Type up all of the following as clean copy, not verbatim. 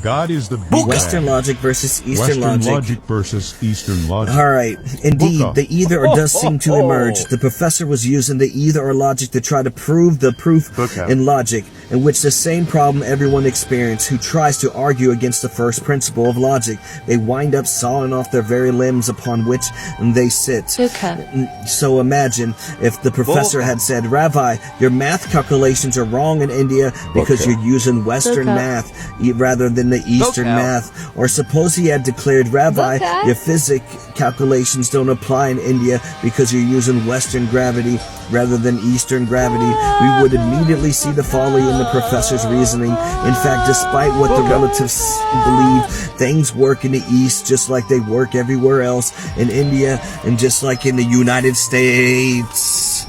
God is the Western logic versus Eastern Western logic. versus Eastern logic. Alright, indeed, Buka. the either or does seem to emerge. The professor was using the either or logic to try to prove the proof Buka. in logic, in which the same problem everyone experiences who tries to argue against the first principle of logic. They wind up sawing off their very limbs upon which they sit. Okay. So imagine if the professor had said, Ravi, your math calculations are wrong in India because you're using Western math rather than the Eastern math. Or suppose he had declared, Ravi, your physics calculations don't apply in India because you're using Western gravity rather than Eastern gravity. We would immediately see the folly in the professor's reasoning. In fact, despite what the relatives believe, things work in the East just like they work everywhere else in India and just like in the United States.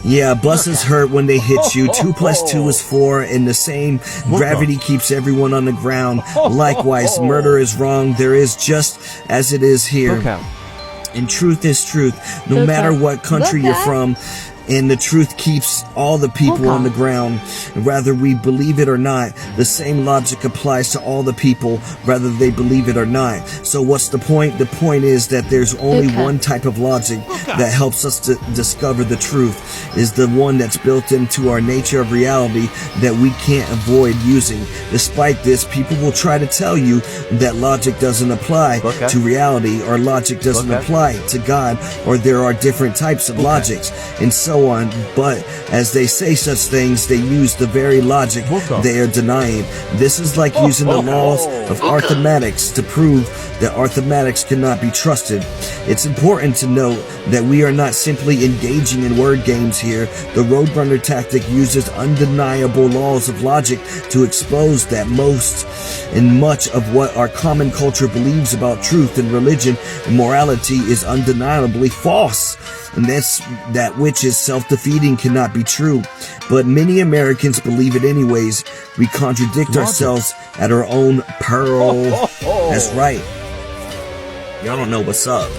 Yeah, buses hurt when they hit you. 2 + 2 is 4, and the same gravity keeps everyone on the ground. Likewise, murder is wrong. There is just as it is here. And truth is truth, no matter what country you're from. And the truth keeps all the people on the ground, whether we believe it or not. The same logic applies to all the people, whether they believe it or not. So what's the point? The point is that there's only one type of logic that helps us to discover the truth, is the one that's built into our nature of reality that we can't avoid using. Despite this, people will try to tell you that logic doesn't apply to reality, or logic doesn't apply to God, or there are different types of logics, and so on. But as they say such things, they use the very logic they are denying. This is like using the laws of arithmetics to prove that arithmetics cannot be trusted. It's important to note that we are not simply engaging in word games here. The Roadrunner tactic uses undeniable laws of logic to expose that most and much of what our common culture believes about truth and religion and morality is undeniably false. And that which is self-defeating cannot be true. But many Americans believe it anyways. We contradict ourselves at our own peril. That's right. Y'all don't know what's up.